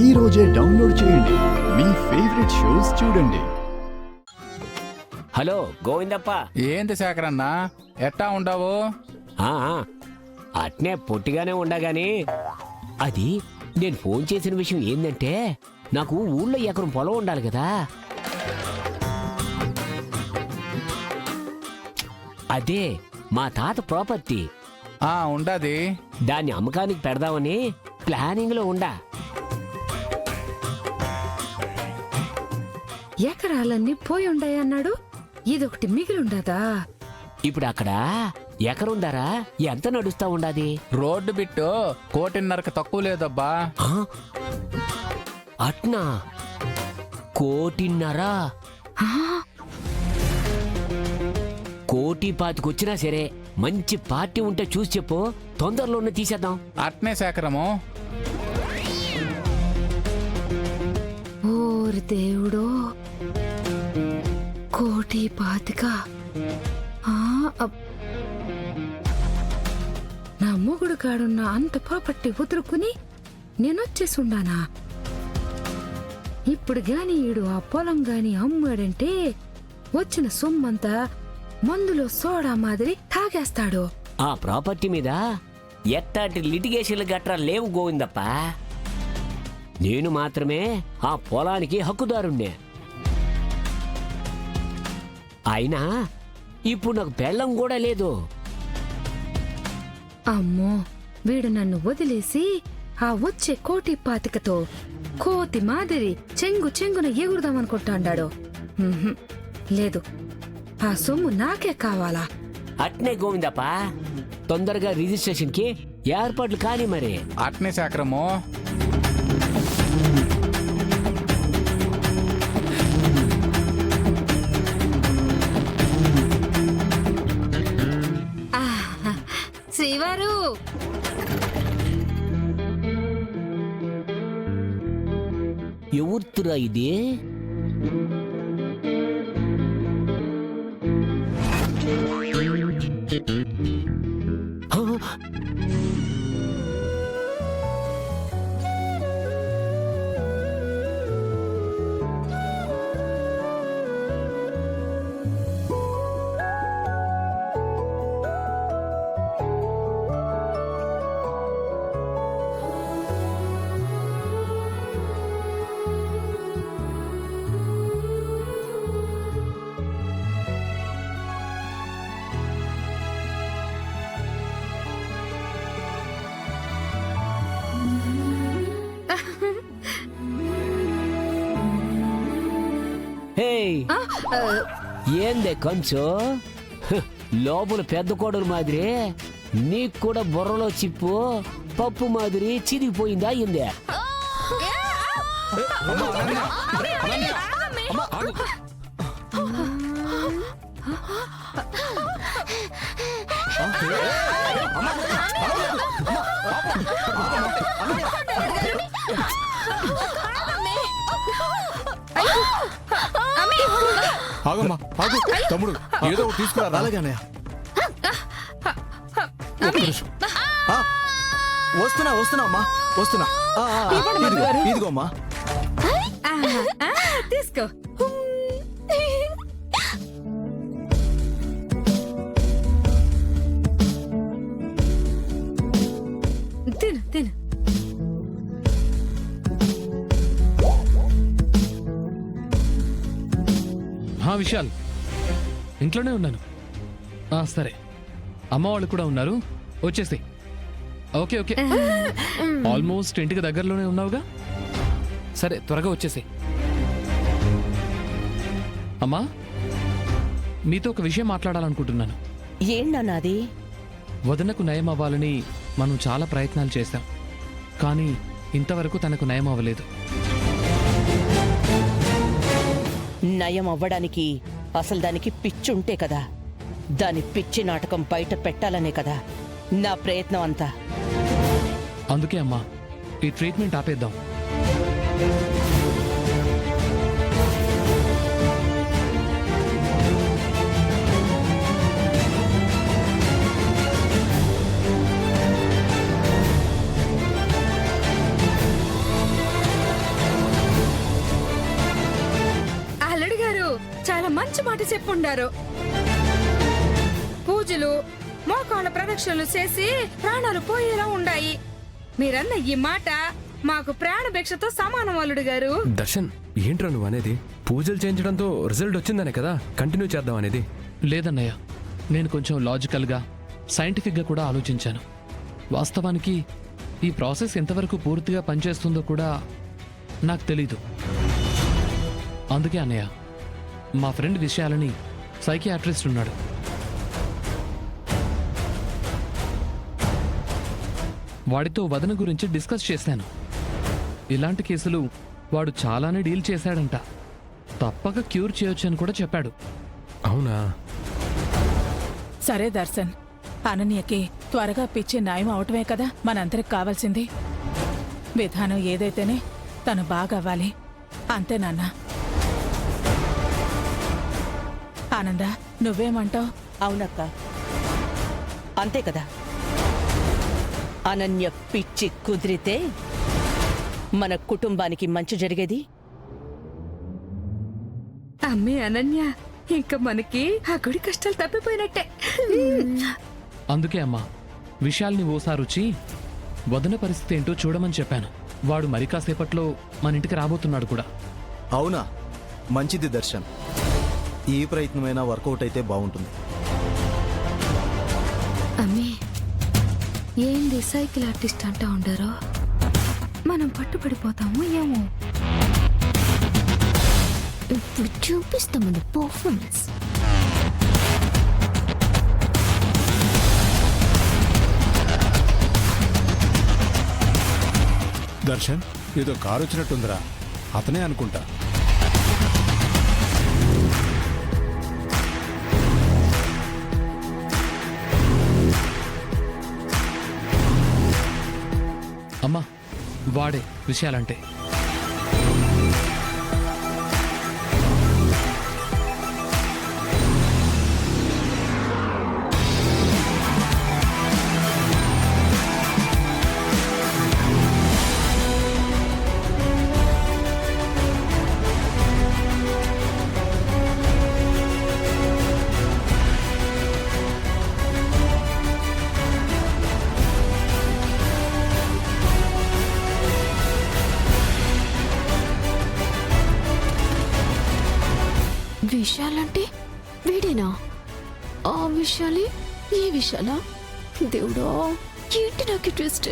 ఈ రోజే డౌన్లోడ్ చేయండి. మీ ఫేవరెట్ షోస్ చూడండి. హలో గోవిందప్ప. ఏంది శేఖరన్న ఎట్టా ఉండవు? అట్నే పొట్టిగానే ఉండగాని అది నేను ఫోన్ చేసిన విషయం ఏంటంటే నాకు ఊళ్ళో ఎకరం పొలం ఉండాలి కదా. అదే మా తాత ప్రాపర్టీ ఉండది. దాన్ని అమ్మకానికి పెడదామని ప్లానింగ్ లో ఉండా. ఎకరాలన్నీ పోయి ఉండాయన్నాడు, ఇదొకటి మిగిలిండదా? ఇప్పుడు అక్కడ ఎకరం ధర ఎంత నడుస్తా ఉండాది? రోడ్డు బిట్టు 1.5 తక్కువ లేదబ్బా. అట్నా 1.5 1.25 వచ్చినా సరే మంచి పార్టీ ఉంటే చూసి చెప్పు, తొందరలోనే తీసేద్దాం. అట్నే శేఖరము. ఓరి దేవుడో, 1.25. నా మొగుడు కాడున్న అంత ప్రాపర్టీ వదులుకుని నేనొచ్చేసుండానా? ఇప్పుడు గాని ఈడు ఆ పొలం గాని అమ్మాడంటే వచ్చిన సొమ్మంతా మందులో సోడా మాదిరి తాగేస్తాడు. ఆ ప్రాపర్టీ మీద ఎట్టాటి లిటిగేషన్లు గట్రా లేవు గోవిందప్ప. నేను మాత్రమే ఆ పొలానికి హక్కుదారుణ్ణే. అయినా ఇప్పుడు నాకు పెళ్ళం కూడా లేదు. అమ్మో, వీడు నన్ను వదిలేసి ఆ వచ్చే 1.25తో కోతి మాదిరి చెంగున ఎగురుదామనుకుంటాడాడు. లేదు, ఆ సొమ్ము నాకే కావాలా. అట్నే గోవిందప్ప, తొందరగా రిజిస్ట్రేషన్ కి ఏర్పాట్లు కాని. మరి అట్నే శేఖరము. శ్రీవారు, ఎవరుతురా ఇది? ఏందే కంచు లోపల పెద్ద కోడలు మాదిరి, నీకు కూడా బుర్రలో చిప్పు పప్పు మాదిరి చిరిగిపోయిందా? అయిందే. ఆగమ్మా, ఆగు. తమ్ముడు ఏదో తీసుకురా. అలాగేనయ్యా, వస్తున్నా అమ్మా, వస్తున్నా. ఇదిగోమ్మా, తీసుకో. తిను తిను. విశాల్, ఇంట్లోనే ఉన్నాను. సరే, అమ్మ వాళ్ళు కూడా ఉన్నారు, వచ్చేసి. ఓకే ఓకే, ఆల్మోస్ట్ ఇంటికి దగ్గరలోనే ఉన్నావుగా. సరే, త్వరగా వచ్చేసి. అమ్మా, మీతో ఒక విషయం మాట్లాడాలనుకుంటున్నాను. ఏంటన్నది? వదనకు నయం అవ్వాలని మనం చాలా ప్రయత్నాలు చేశాం, కానీ ఇంతవరకు తనకు నయం అవ్వలేదు. నయం అవ్వడానికి అసలు దానికి పిచ్చుంటే కదా, దాని పిచ్చి నాటకం బయట పెట్టాలనే కదా నా ప్రయత్నం అంతా. అందుకే అమ్మా, ఈ ట్రీట్మెంట్ ఆపేద్దాం. మంచి మాట చెప్పుండారు. పూజలు మోకాళ్ళ ప్రదక్షిణలు చేసి ప్రాణాలు పోయేలా ఉండాయి. మీరన్న ఈ మాట మాకు ప్రాణభిక్షతో సమానం, అల్లుడు గారు. దర్శన్, ఏంట్రా నువ్వు అనేది? పూజలు చేయించడంతో రిజల్ట్ వచ్చిందనే కదా కంటిన్యూ చేద్దాం అనేది. లేదన్నయ్య, నేను కొంచెం లాజికల్గా సైంటిఫిక్గా కూడా ఆలోచించాను. వాస్తవానికి ఈ ప్రాసెస్ ఎంతవరకు పూర్తిగా పనిచేస్తుందో కూడా నాకు తెలీదు. అందుకే అన్నయ్య, మా ఫ్రెండ్ విషయాలని సైకియాట్రిస్ట్ ఉన్నాడు, వాడితో వదన గురించి డిస్కస్ చేశాను. ఇలాంటి కేసులు వాడు చాలానే డీల్ చేశాడంట. తప్పక క్యూర్ చేయొచ్చు అని కూడా చెప్పాడు. అవునా? సరే దర్శన్, అనన్యకి త్వరగా పిచ్చి న్యాయం అవటమే కదా మనందరికి కావాల్సింది. విధానం ఏదైతేనే తను బాగా అవ్వాలి, అంతే నాన్న. ఆనంద, నువ్వేమంటావ్? అవునక్క, అంతే కదా. అనన్య పిచ్చి కుదిరితే మన కుటుంబానికి మంచి జరిగేది. అమ్మే అనన్య, ఇంకా మనకి ఆ గుడి కష్టాలు తప్పిపోయినట్టే. అందుకే అమ్మా, విషయాల్ని ఓసారి వచ్చి వదన పరిస్థితి ఏంటో చూడమని చెప్పాను. వాడు మరి కాసేపట్లో మన ఇంటికి రాబోతున్నాడు కూడా. అవునా? మంచిది దర్శన్, ఈ ప్రయత్నమైనా వర్కౌట్ అయితే బాగుంటుంది. అమ్మే, ఏంది సైకిల్ ఆర్టిస్ట్ అంటా ఉండారో? మనం పట్టుబడిపోతాము ఏమో. ఇప్పుడు చూపిస్తామని పర్ఫార్మెన్స్. దర్శన్, ఏదో కారు వచ్చినట్టుందిరా. అతనే అనుకుంటా. అమ్మా, వాడే విషయాలంటే. విషయాలంటే వీడేనా? ఆ విషయాలే ఈ విషయాలా? దేవుడా, ఏంటి నాకు ట్విస్ట్?